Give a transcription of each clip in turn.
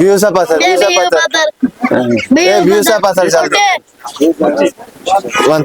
Views pasar. Views pasar jaldi. One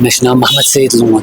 مےٚ ناو محمد سعید loan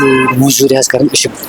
موٗزوٗرۍ حظ کَران أسۍ چھِ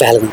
پہلگام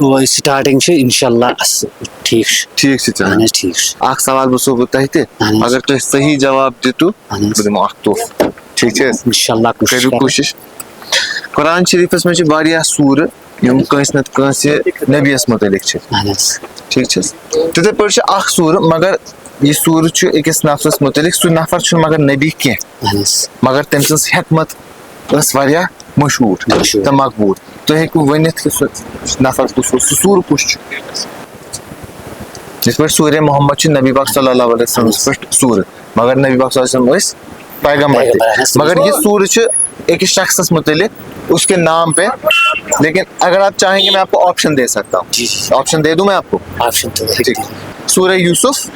مگر سٹاٹِنٛگ چھِ اِنشاء اللہ ٹھیٖک چھُ ٹھیٖک چھِ اہن چلان حظ ٹھیٖک چھُ اکھ سوال پرٛژھو بہٕ تۄہہِ تہِ اگر تُہۍ صحیح جواب دِتو بہٕ دِمو اکھ تحفہٕ ٹھیٖک چھِ حظ اِنشاء اللہ کٔرِو کوٗشِش قرآن شریٖفس منٛز چھِ واریاہ سوٗرٕ یِم کٲنٛسہِ نتہٕ کٲنٛسہِ نبیَس مُتعلق چھِ اہن حظ ٹھیٖک چھِ حظ تِتھَے پٲٹھۍ چھِ اکھ سوٗرٕ مگر یہِ سوٗرٕ چھُ أکِس نفرس مُتعلق سُہ نفر چھُنہٕ مگر نبی کینٛہہ اہن حظ مگر تٔمۍ سٕنٛز حکمت ٲس واریاہ مشہور مشہور. تہٕ مقبوٗل تُہۍ ہیٚکِو ؤنِتھ کہِ سُہ نفر کُس اوس سُہ سوٗر کُس چھُ یِتھ پٲٹھۍ سوٗرے محمد چھُ نبی پاک صلی اللہ علیہ وسلمَس پٮ۪ٹھ سوٗرٕ مگر نبی پاک صلی اللہ علیہ وسلم ٲسۍ پیغمبر تہِ مگر یہ سوٗرٕ چھِ أکِس شخصس متعلق اس کے نام پہ لیکن اگر آپ چاہیں گے میں آپ کو آپشن دے سکتا ہوں جی آپشن دے دوں میں آپ کو آپشن تو ٹھیک سورہ یوسف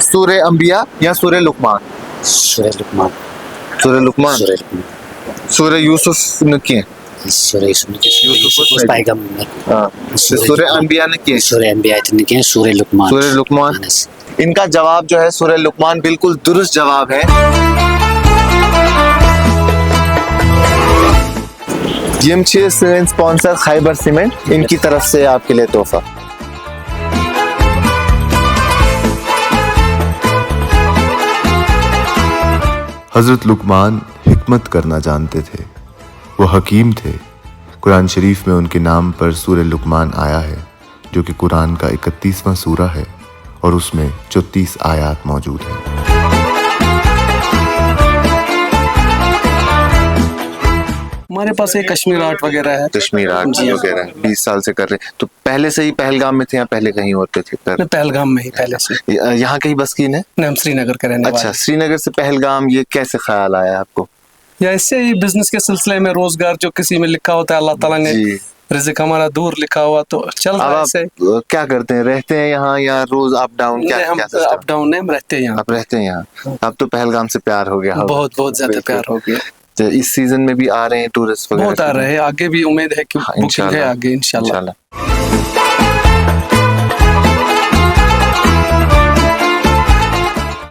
سورہ انبیاء یا سورہ لقمان سورہ لقمان سورہ لقمان سورہ لقمان سورہ یوسف نے کیے سورہ یوسف پیغمبر ہاں سورہ انبیاء نے کیے سورہ انبیاء نے سورہ لقمان سورہ لقمان ان کا جواب جو ہے سورہ لقمان بالکل درست جواب ہے یم چھ سن سپانسر خیبر سیمنٹ ان کی طرف سے آپ کے لیے تحفہ حضرت لقمان حکمت کرنا جانتے تھے وہ حکیم تھے قرآن شریف میں ان کے نام پر سورہ لقمان آیا ہے جو کہ قرآن کا 31واں سورہ ہے اور اس میں 34 آیات موجود ہیں ہمارے پاس ایک کشمیر آرٹ وغیرہ ہے کشمیر آرٹ وغیرہ 20 سال سے کر رہے تو پہلے سے ہی پہلگام میں تھے یا پہلے کہیں اور پہ تھے پہلگام میں ہی پہلے سے یہاں کہیں بسکین ہے ہم سری نگر کے رہنے اچھا سری نگر سے پہلگام یہ کیسے خیال آیا آپ کو یا اس سے ہی بزنس کے سلسلے میں روزگار جو کسی میں لکھا ہوتا ہے اللہ تعالیٰ نے رزق ہمارا دور لکھا ہوا تو چل رہا ہے کیا کرتے ہیں رہتے ہیں یہاں یا روز اپ ڈاؤن اپ ڈاؤن ہے ہم رہتے ہیں یہاں آپ رہتے ہیں یہاں اب تو پہلگام سے پیار ہو گیا بہت بہت زیادہ پیار ہو گیا اس سیزن میں بھی آ رہے ہیں ٹورسٹ وغیرہ بہت آ رہے ہیں آگے بھی امید ہے کہ بکنگ ہے آگے انشاءاللہ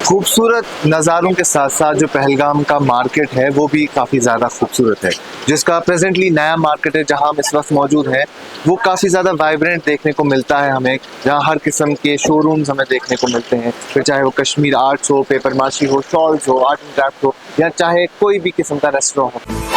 خوبصورت نظاروں کے ساتھ ساتھ جو پہلگام کا مارکیٹ ہے وہ بھی کافی زیادہ خوبصورت ہے جس کا پریزنٹلی نیا مارکیٹ ہے جہاں ہم اس وقت موجود ہیں وہ کافی زیادہ وائبرنٹ دیکھنے کو ملتا ہے ہمیں جہاں ہر قسم کے شو رومز ہمیں دیکھنے کو ملتے ہیں پھر چاہے وہ کشمیر آرٹس ہو پیپر ماشی ہو شالز ہو آرٹ اینڈ کرافٹ ہو یا چاہے کوئی بھی قسم کا ریسٹورینٹ ہو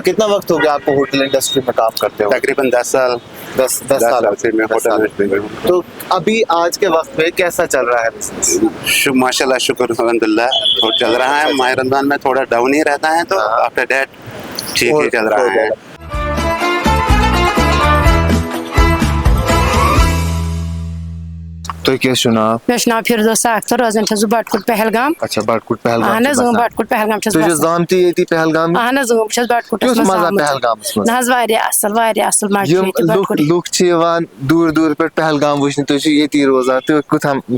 کتنا وقت ہو گیا آپ کو ہوٹل انڈسٹری میں کام کرتے ہو تقریباً 10 سال 10 سال سے میں ہوٹل انڈسٹری میں ہوں تو ابھی آج کے وقت میں کیسا چل رہا ہے بزنس ماشاء اللہ شکر الحمدللہ چل رہا ہے ماہ رمضان میں تھوڑا ڈاؤن ہی رہتا ہے تو آفٹر دیٹ ٹھیک ہی چل رہا ہے تو کیا سنا مےٚ چھُ ناو فِردوسا اختر روزان چھَس بہٕ بَٹکوٹ پہلگام اچھا بٹکوٹ پہلگام اہن حظ بَٹکوٹ پہلگام چھَس تو بہٕ جو زامتی ییٚتی پہلگام اہن حظ بہٕ چھَس بَٹکوٹَس کیُتھ منٛز مزٕ آمٕژ پہلگامس منٛز نہ حظ واریاہ اَصٕل مَزٕ چھُ یِم ییٚتہِ بَٹکوٹ لُکھ چھِ یِوان دوٗر دوٗر پٮ۪ٹھ پہلگام وٕچھنہِ تُہۍ چھِو ییٚتی روزان تہٕ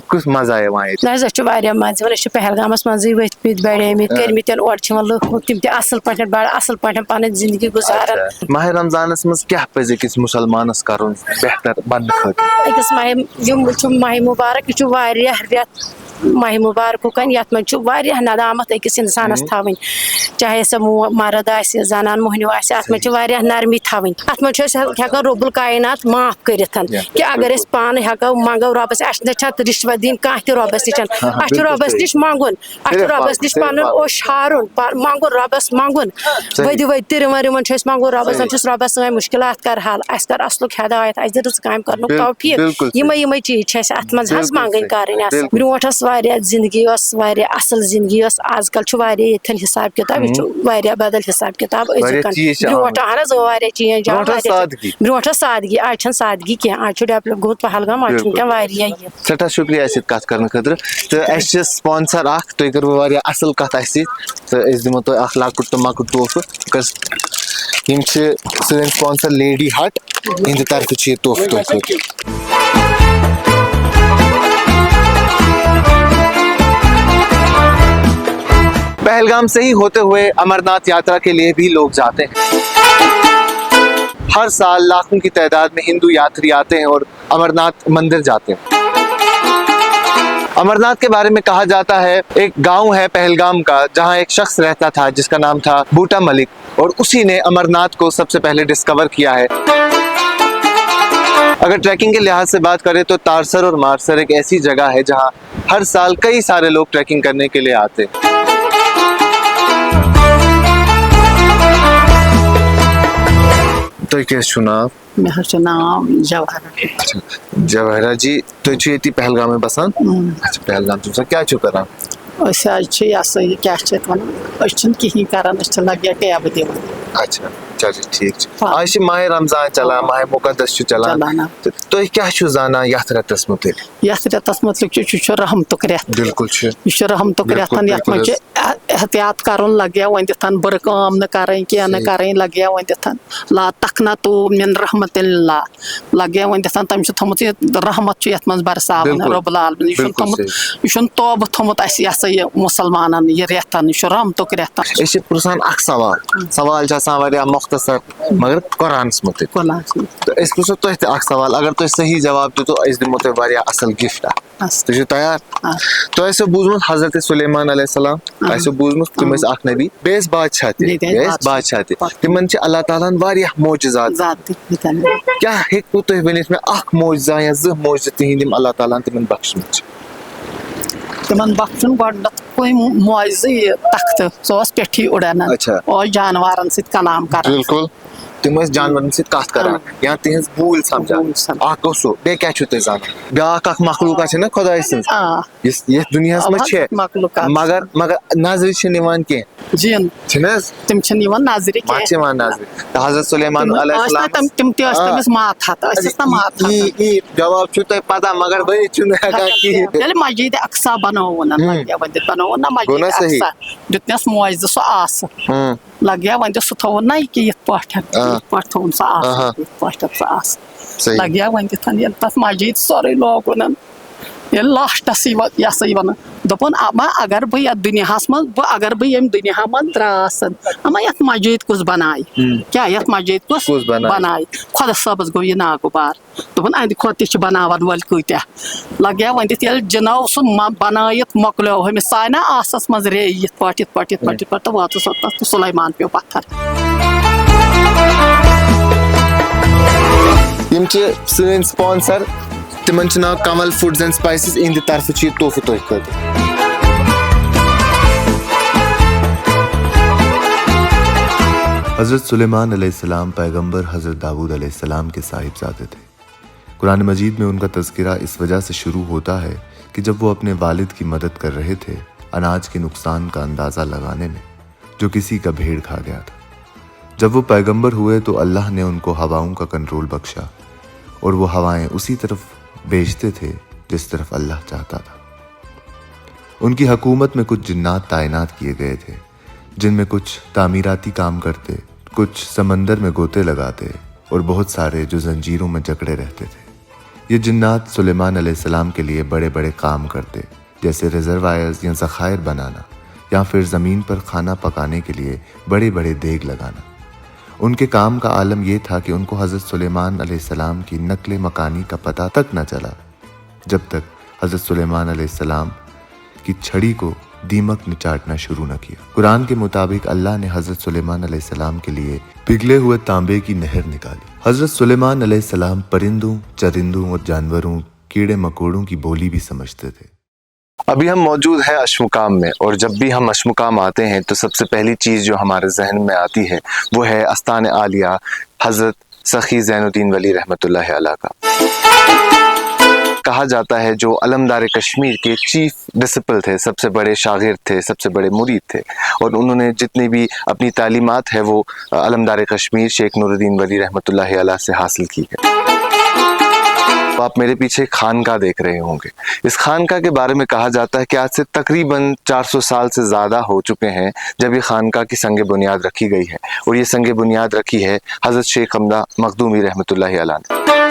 کُس مزٕ آو یِوان ییٚتہِ نہ حظ اَسہِ چھُ واریاہ مَزٕ یِوان أسۍ چھِ پہلگامَس منٛزٕے ؤتھۍمٕتۍ بَڑیمٕتۍ کٔرمٕتۍ اورٕ چھِ یِوان لُکھ تِم تہِ اَصٕل پٲٹھۍ بَڑٕ اَصٕل پٲٹھۍ پَنٕنۍ زِندگی گُزاران ماہ رمضانس منٛز کیٛاہ پَزِ أکِس مُسلمانس کَرُن بہتر بننہٕ خٲطرٕ أکِس یِم چھُ ماہِ مُبارک یہِ چھُ واریاہ رٮ۪تھ ماہِ مُبارکُکَن یَتھ منٛز چھُ واریاہ ندامت أکِس اِنسانَس تھاوٕنۍ چاہے سۄ مرد آسہِ زنان موہنیوٗ آسہِ اَتھ منٛز چھِ واریاہ نرمی تھاوٕنۍ اَتھ منٛز چھِ أسۍ ہٮ۪کان رۄب الکاینات معاف کٔرِتھ کہِ اگر أسۍ پانہٕ ہٮ۪کو منٛگو رۄبَس اَسہِ نہ چھَنہٕ رِشوت دِنۍ کانٛہہ تہِ رۄبَس نِش اَسہِ چھُ رۄبَس نِش منٛگُن اَسہِ چھُ رۄبَس نِش پَنُن اوٚش ہارُن منٛگُن رۄبَس منٛگُن ؤدِ تِرِ وَرِ چھُ أسۍ منٛگُن رۄبَس زَن چھُس رۄبَس سٲنۍ مُشکِلات کر حل اَسہِ کر اَصلُک ہدایت اَسہِ دِ رٕژ کامہِ کَرنُک توفیٖق یِمے چیٖز چھِ اَسہِ اَتھ منٛز حظ منٛگٕنۍ کَرٕنۍ اَسہِ برونٛٹھ ٲس واریاہ زندگی ٲس واریاہ اَصٕل زندگی ٲس آز کل چھُ واریاہ ییٚتھٮ۪ن حِساب کِتاب یہِ چھُ واریاہ بدل حِساب کِتاب أزیُک برونٛٹھ اہن حظ واریاہ چینج آو برونٛٹھ ٲس سادگی آز چھنہٕ سادگی کینٛہہ آز چھُ ڈیولپ گوٚمُت پہلگام آز چھُ وٕنکٮ۪ن واریاہ یہِ سٮ۪ٹھاہ شُکریہ اَسہِ سۭتۍ کَتھ کَرنہٕ خٲطرٕ تہٕ اَسہِ چھِ سپانسر اکھ تُہۍ کٔروٕ واریاہ اَصٕل کَتھ اَسہِ سۭتۍ تہٕ أسۍ دِمو تۄہہِ اکھ لۄکُٹ تہٕ مۄکُٹ تحفہٕ بِکاز یِم چھِ سٲنۍ سپانسر لیڈی ہٹ یِہنٛدِ طرفہٕ چھُ یہِ تحفہٕ تۄہہِ خٲطرٕ پہلگام سے ہی ہوتے ہوئے امرناتھ یاترا کے لیے بھی لوگ جاتے ہیں ہر سال لاکھوں کی تعداد میں ہندو یاتری آتے ہیں اور امرناتھ مندر جاتے ہیں امرناتھ کے بارے میں کہا جاتا ہے ایک گاؤں ہے پہلگام کا جہاں ایک شخص رہتا تھا جس کا نام تھا بوٹا ملک اور اسی نے امرناتھ کو سب سے پہلے ڈسکور کیا ہے اگر ٹریکنگ کے لحاظ سے بات کریں تو تارسر اور مارسر ایک ایسی جگہ ہے جہاں ہر سال کئی سارے لوگ ٹریکنگ کرنے کے لیے آتے ہیں تُہۍ کیٛاہ چھُو ناو مےٚ حظ چھُ ناو جواہرا جواہرا جی تُہۍ چھِو ییٚتی پہلگامے بسان اچھا پہلگام چھُو کیٛاہ چھِو کران أسۍ حظ چھِ یہِ ہسا یہِ کیٛاہ چھِ اَتھ وَنان أسۍ چھِنہٕ کِہیٖنۍ کران أسۍ چھِ لگیا ٹیبہٕ دِوان اچھا چلیے ٹھیک آج ماہ رمضان چلان ماہ مقدس چلان تُہۍ کیٛاہ چھُو زانان یتھ رٮ۪تس مُتعلق یتھ رٮ۪تس مُتعلق چھُ یہِ چھُ رحمتُک رٮ۪تھ بالکل چھُ یہِ چھُ رحمتُک رٮ۪تھ یتھ منٛز چھُ احتیاط کرُن لگیا وۄنۍ دِتھن بُرٕ کٲم نہٕ کرٕنۍ کینٛہہ نہٕ کرٕنۍ لگیا وۄنۍ دِتھن لا تقنطو من رحمت اللہ لگیا وۄنۍ دِتھن تٔمۍ چھُ تھومُت یہِ رحمت چھُ یتھ منٛز برساوُن رۄب العالمین یہِ چھُنہٕ تھومُت یہِ چھُنہٕ توبہٕ تھومُت اسہِ یہِ ہسا یہِ مُسلمانن یہِ رٮ۪تھن یہِ چھُ رحمتُک رٮ۪تھ أسۍ چھِ پرژھان اکھ سوال چھُ آسان واریاہ مختصر مگر قرآنس مُتعلق تہٕ أسۍ پرژھو تۄہہِ تہِ اکھ سوال اگر تُہۍ صحیح جواب دِتو أسۍ دِمو تۄہہِ واریاہ اصل گفٹ تُہۍ چھِو تیار تۄہہِ آسیو بوٗزمُت حضرت سلیمان علیہ السلام آسیو بوٗزمُت تِم ٲسۍ اکھ نبی بیٚیہِ ٲسۍ بادشاہ تہِ تِمن چھِ اللہ تعالیٰ ہن واریاہ معجزات کیٛاہ ہیٚکوٕ تُہۍ ؤنِتھ مےٚ اکھ معجزہ یا زٕ معجزٕ تِہنٛدۍ یِم اللہ تعالیٰ ہن تِمن بخشمٕتۍ چھِ تِمن بخشُن گۄڈٕنیٚتھٕے معجزٕ یہِ تختہٕ سُہ اوس پیٚٹھی اُڑان اوس جانورن سۭتۍ کلام کران بالکل تِم ٲسۍ جانورن سۭتۍ کتھ کران یا تِہنٛز بوٗلۍ سمجھان اکھ گوٚو سُہ بیٚیہِ کیٛاہ چھُو تُہۍ زانان بیٛاکھ اکھ مخلوٗقا چھِ نا خۄداے سٕنٛز یُس یتھ دُنیاہس منٛز چھِ مگر نظرِ چھِنہٕ یِوان کینٛہہ جِن چھِنہٕ حظ تِم چھِنہٕ یِوان نظرِ کینٛہہ چھِ یِوان نظرِ تہٕ حضرت سلیمان علیہ السلام تِم تہِ ٲسۍ تٔمِس ماتحت ٲسِس نا ماتحت جواب چھُو تۄہہِ پتہ مگر ؤنِتھ چھُنہٕ ہٮ۪کان کِہیٖنۍ ییٚلہِ مسجد اقصا بنووُن لگیا وۄنۍ دِتھ بنووُن نا مسجد اقصا دیُتنس معجزٕ سُہ آسہٕ لگیا وۄنۍ دِتھ سُہ تھووُن نا یہِ کہِ یِتھ پٲٹھۍ تھووُن سُہ آسہٕ یِتھ پٲٹھۍ سُہ آسہٕ لگیا وۄنۍ دِتھ ییٚلہِ تتھ مسجد سورُے لوگُن ییٚلہِ لاسٹس یہِ ہسا یہِ ونان دوٚپُن اما اگر بہٕ یتھ دُنیاہس منٛز اگر بہٕ ییٚمہِ دُنیاہ منٛز درٛاس اما یتھ مسجد کُس بنایہِ کیٛاہ یتھ مسجد کُس بنایہِ خۄدا صٲبس گوٚو یہِ ناگُبار دوٚپُن اَندِ کھۄتہٕ تہِ چھِ بناون وٲلۍ کۭتیاہ لگیا وۄنۍ دِتھ ییٚلہِ جِنو سُہ بنٲیِتھ مۄکلیو ہُمِس ژاے نا آسس منٛز ریٚیہِ یِتھ پٲٹھۍ تہٕ وٲژٕس اوٚتنس تہٕ سُلیمان پیوٚو پتھر یِم چھِ سٲنۍ سپانسر تِمن چھُ ناو کمل فوڈز اینڈ سپایسز اِہنٛدِ طرفہٕ چھُ یہِ تحفہٕ تۄہہِ خٲطرٕ حضرت سلیمان علیہ السلام پیغمبر حضرت داؤد علیہ السلام کے صاحبزادے تھے قرآن مجید میں ان کا تذکرہ اس وجہ سے شروع ہوتا ہے کہ جب وہ اپنے والد کی مدد کر رہے تھے اناج کے نقصان کا اندازہ لگانے میں جو کسی کا بھیڑ کھا گیا تھا جب وہ پیغمبر ہوئے تو اللہ نے ان کو ہواؤں کا کنٹرول بخشا اور وہ ہوائیں اسی طرف بھیجتے تھے جس طرف اللہ چاہتا تھا ان کی حکومت میں کچھ جنات تعینات کیے گئے تھے جن میں کچھ تعمیراتی کام کرتے کچھ سمندر میں گوتے لگاتے اور بہت سارے جو زنجیروں میں جکڑے رہتے تھے یہ جنات سلیمان علیہ السلام کے لیے بڑے بڑے کام کرتے جیسے ریزروائرز یا ذخائر بنانا یا پھر زمین پر کھانا پکانے کے لیے بڑے بڑے دیگ لگانا ان کے کام کا عالم یہ تھا کہ ان کو حضرت سلیمان علیہ السلام کی نقل مکانی کا پتہ تک نہ چلا جب تک حضرت سلیمان علیہ السلام کی چھڑی کو دیمک نے چاٹنا شروع نہ کیا قرآن کے مطابق اللہ نے حضرت سلیمان علیہ السلام کے لیے پگھلے ہوئے تانبے کی نہر نکالی حضرت سلیمان علیہ السلام پرندوں چرندوں اور جانوروں کیڑے مکوڑوں کی بولی بھی سمجھتے تھے ابھی ہم موجود ہیں اشمکام میں اور جب بھی ہم اشمکام آتے ہیں تو سب سے پہلی چیز جو ہمارے ذہن میں آتی ہے وہ ہے استان عالیہ حضرت سخی زین الدین ولی رحمۃ اللہ علیہ کا کہا جاتا ہے جو علمدار کشمیر کے چیف ڈسپل تھے سب سے بڑے شاگرد تھے سب سے بڑے مرید تھے اور انہوں نے جتنی بھی اپنی تعلیمات ہے وہ علمدار کشمیر شیخ نور الدین ولی رحمۃ اللہ علیہ سے حاصل کی ہے آپ میرے پیچھے خانقاہ دیکھ رہے ہوں گے اس خانقاہ کے بارے میں کہا جاتا ہے کہ آج سے تقریباً 400 سال سے زیادہ ہو چکے ہیں جب یہ خانقاہ کی سنگ بنیاد رکھی گئی ہے اور یہ سنگ بنیاد رکھی ہے حضرت شیخ حمدہ مخدومی رحمۃ اللہ علیہ نے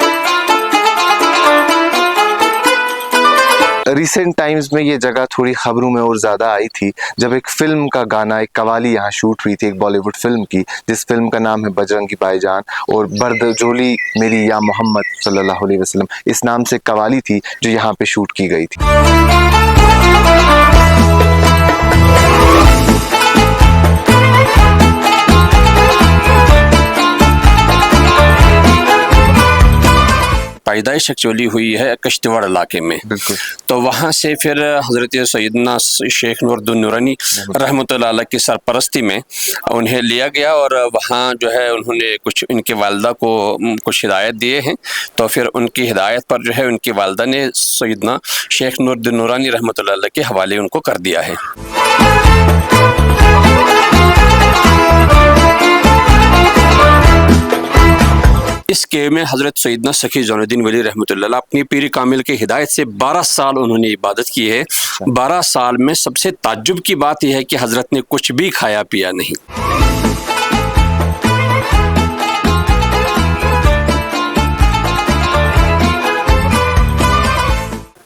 ریسنٹ ٹائمز میں یہ جگہ تھوڑی خبروں میں اور زیادہ آئی تھی جب ایک فلم کا گانا ایک قوالی یہاں شوٹ ہوئی تھی ایک بالی ووڈ فلم کی جس فلم کا نام ہے بجرنگی بھائی جان اور برد جولی میری یا محمد صلی اللہ علیہ وسلم اس نام سے ایک قوالی تھی جو یہاں پہ شوٹ کی گئی تھی پیدائش ایکچولی ہوئی ہے کشتواڑ علاقے میں. تو وہاں سے پھر حضرت سیدنا شیخ نور الدین نورانی رحمۃ اللہ علیہ کی سرپرستی میں انہیں لیا گیا اور وہاں جو ہے انہوں نے کچھ ان کی والدہ کو کچھ ہدایت دیے ہیں. تو پھر ان کی ہدایت پر جو ہے ان کی والدہ نے سیدنا شیخ نور الدین نورانی رحمۃ اللہ علیہ کے حوالے ان کو کر دیا ہے. اس کیو میں حضرت سیدنا سخی زین الدین ولی رحمۃ اللہ علیہ اپنی پیر کامل کی ہدایت سے 12 سال انہوں نے عبادت کی ہے. 12 سال میں سب سے تعجب کی بات یہ ہے کہ حضرت نے کچھ بھی کھایا پیا نہیں.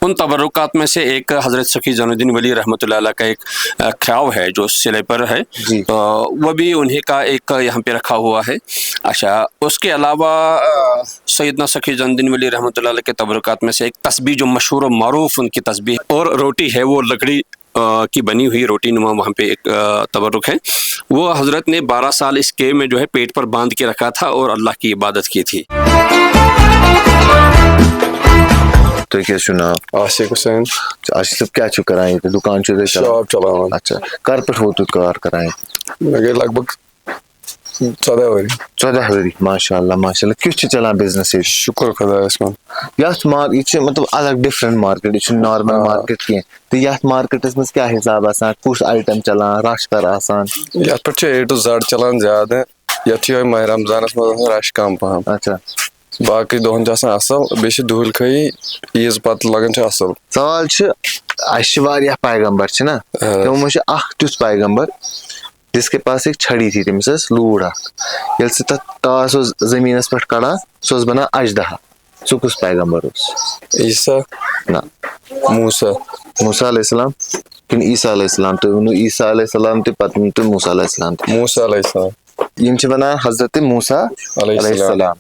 ان تبرکات میں سے ایک حضرت سخی زین الدین ولی رحمۃ اللہ علیہ کا ایک کھیاو ہے جو سلے پر ہے. تو وہ بھی انہیں کا ایک یہاں پہ رکھا ہوا ہے. اچھا اس کے علاوہ سیدنا سخی زین الدین ولی رحمۃ اللہ علیہ کے تبرکات میں سے ایک تسبیح جو مشہور و معروف ان کی تسبیح اور روٹی ہے وہ لکڑی کی بنی ہوئی روٹی نما وہاں پہ ایک تبرک ہے. وہ حضرت نے 12 سال اس کیو میں جو ہے پیٹ پر باندھ کے رکھا تھا اور اللہ کی عبادت کی تھی. تو کیا سنا عاشق حسین آج سب کیا کرائیں دکان شاپ چلاوان. اچھا کر پہ ووتو کار کرائیں مگر لگ بھگ 14 ؤری. 14 ؤری ماشاء اللہ کس چلان بزنس شکر خدایس کن. یتھ یہ مطلب الگ ڈفرنٹ مارکیٹ یہ نارمل مارکیٹ کی تو یتھ مارکیٹس مز کیا حساب آسان کس آئٹم چلان رش کر آسان یتھ پہ A to Z چلان زیادہ یتھ ماہ رمضانس مز رش کم پہم. اچھا باقی دہن اصل بیس دہل کھائی عیز پتہ لگان اصل. سوال اہ پیغمبر نا تمو اخ تیُتھ پیغمبر جس کے پاس ایک چھڑی تھی تمس لوڑ یل سہ تتھ ٹاس زمینس پہ کڑان سہ بنان اجدہا سہ کس پیغمبر عیسیٰ نا موسیٰ موسیٰ علیہ السلام کن عیسیٰ علیہ السلام تو ونو عیسیٰ علیہ السلام تہ پتہ ونو تہ موسیٰ علیہ السلام تہ. موسیٰ علیہ السلام یم بنان حضرت موسیٰ علیہ السلام.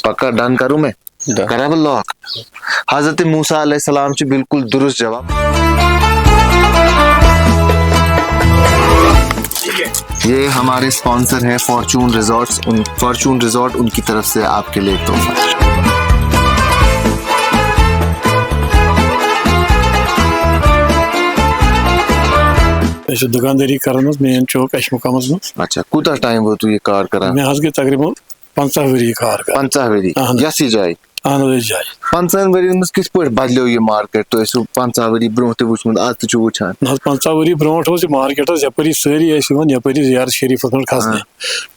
پکا ڈن کروں میں کرا بہ لاک. حضرت موسیٰ علیہ السلام بالکل درست جواب. یہ ہمارے اسپانسر ہیں فارچون ریزورٹس. فارچون ریزورٹ ان کی طرف سے آپ کے لیے ایک تحفہ. دکانداری کران مین چوک اش مقامس مز. اچھا کوتاہ ٹائم ووتو یہ کار کران؟ مے حظ گئی تقریباً 50 ؤری کار کر. 50 ؤری یسی جائے؟ اہن جائے. 50 ؤرین مز کس پٲٹھۍ بدلیو یہ مارکیٹ تو 50 ؤری برونٛہہ تہِ وٕچھمُت آز تہِ چھُ وٕچھان؟ 50 ؤری برونٛٹھ اوس یہ مارکیٹ یپٲری سٲری ٲسۍ یِوان یپٲری زیارت شریفس منٛز کھسنہِ.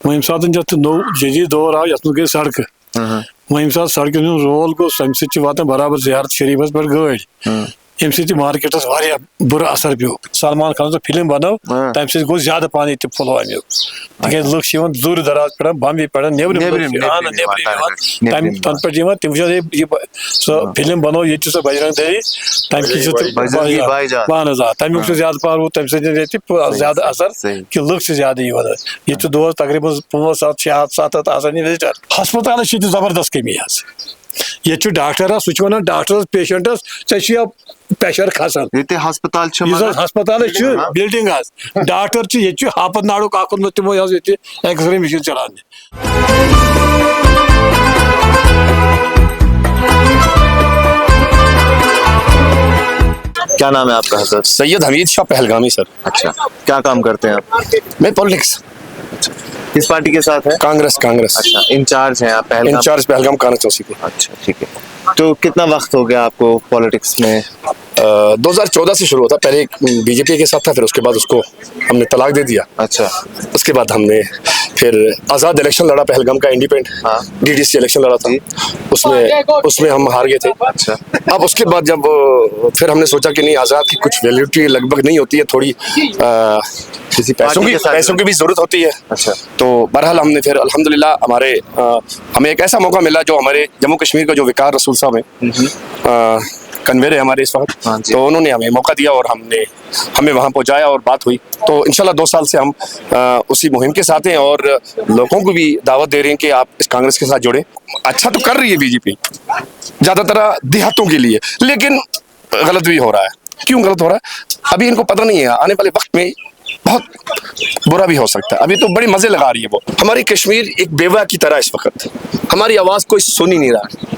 وۄنۍ ییٚمہِ ساتہٕ یتھ نوٚو جدید دور آو یتھ منٛز گٔے سڑکہٕ. وۄنۍ ییٚمہِ ساتہٕ سڑکہِ ہُنٛد رول گوٚو تمہِ سۭتۍ چھِ واتان برابر زیارت شریفس پٮ۪ٹھ گٲڑۍ. ییٚمہِ سۭتۍ مارکیٹس واریاہ بُرٕ اثر پیوٚو. سلمان خان فلم بنٲو تمہِ سۭتۍ گوٚو زیادٕ پہن ییٚتہِ پھُلو امیُک تِکیازِ لُکھ چھِ یِوان دوٗرِ دراز پٮ۪ٹھ بمبے پٮ۪ٹھ نیبرِم تنہٕ پٮ۪ٹھ یِوان تِم چھِ سۄ فلم بنٲو ییٚتہِ چھِ سۄ بجرنگ دٔری تمہِ کِنۍ چھِ اہن حظ آ تمیُک چھُ زیادٕ پہن روٗد تمہِ سۭتۍ ییٚتہِ زیادٕ اثر کہِ لُکھ چھِ زیادٕ یِوان. ییٚتہِ چھُ دۄہس تقریباً 500 600 700 آسان یہِ وِزٹر. ہسپتالس چھِ ییٚتہِ زبردست کمی حظ. ییٚتہِ چھُ ڈاکٹر حظ سُہ چھُ ونان ڈاکٹرس پیشنٹس ژےٚ چھُیا پریشر کھسان. ہسپتال ہسپتال بلڈنگ حظ ڈاکٹر ییٚتہِ چھُ ہاپت ناڑُک اکھ اوٚنمُت تِمو حظ ییٚتہِ ایکس رے مشیٖن چلاونہِ. کیا نام ہے آپ کا حضرت؟ سید حمید شاہ پہلگامی سر. اچھا کیا کام کرتے ہیں آپ؟ میں پالیٹکس. کس پارٹی کے ساتھ ہے؟ کانگریس. اچھا انچارج ہیں آپ پہلگام؟ انچارج پہلگام کانسٹیچوئنسی کے. اچھا ٹھیک ہے. تو کتنا وقت ہو گیا آپ کو پالیٹکس میں؟ 2014 سے شروع ہوتا. پہلے بی جے پی کے ساتھ تھا پھر اس کے بعد اس کو ہم نے طلاق دے دیا. اچھا اس کے بعد ہم نے پھر آزاد الیکشن لڑا پہلگام کا independent D D C election لڑا تھا اس میں ہم ہار گئے تھے. اچھا اب اس کے بعد جب پھر ہم نے سوچا کہ نہیں آزاد کی کچھ ویلیڈیٹی لگ بھگ نہیں ہوتی ہے تھوڑی کسی پیسوں کی بھی ضرورت ہوتی ہے. اچھا تو بہرحال ہم نے پھر الحمدللہ ہمیں ایک ایسا موقع ملا جو ہمارے جموں کشمیر کا جو وقار رسول صاحب ہیں کنویر ہے ہمارے اس وقت تو انہوں نے ہمیں موقع دیا اور ہمیں وہاں پہنچایا اور بات ہوئی. تو انشاءاللہ 2 سال سے ہم اسی مہم کے ساتھ ہیں اور لوگوں کو بھی دعوت دے رہے ہیں کہ آپ اس کانگریس کے ساتھ جڑیں. اچھا تو کر رہی ہے بی جے پی زیادہ تر دیہاتوں کے لیے لیکن غلط بھی ہو رہا ہے. کیوں غلط ہو رہا ہے ابھی ان کو پتہ نہیں ہے. آنے والے وقت میں بہت برا بھی ہو سکتا ہے. ابھی تو بڑے مزے لگا رہی ہے وہ. ہماری کشمیر ایک بیوہ کی طرح اس وقت ہماری آواز کوئی سن ہی نہیں رہا.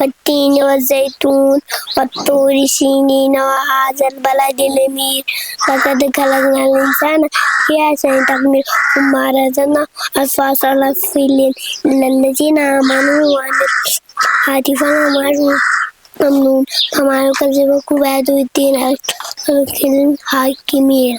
والتين والزيتون والطور سينين وهذا البلد الأمير لقد خلقنا الإنسان في أحسن تقويم ثم رددنا أسفل سافلين إلا الذين آمنوا وعملوا الصالحات ممنون فما يكذبك بعد الدين الحاكمين।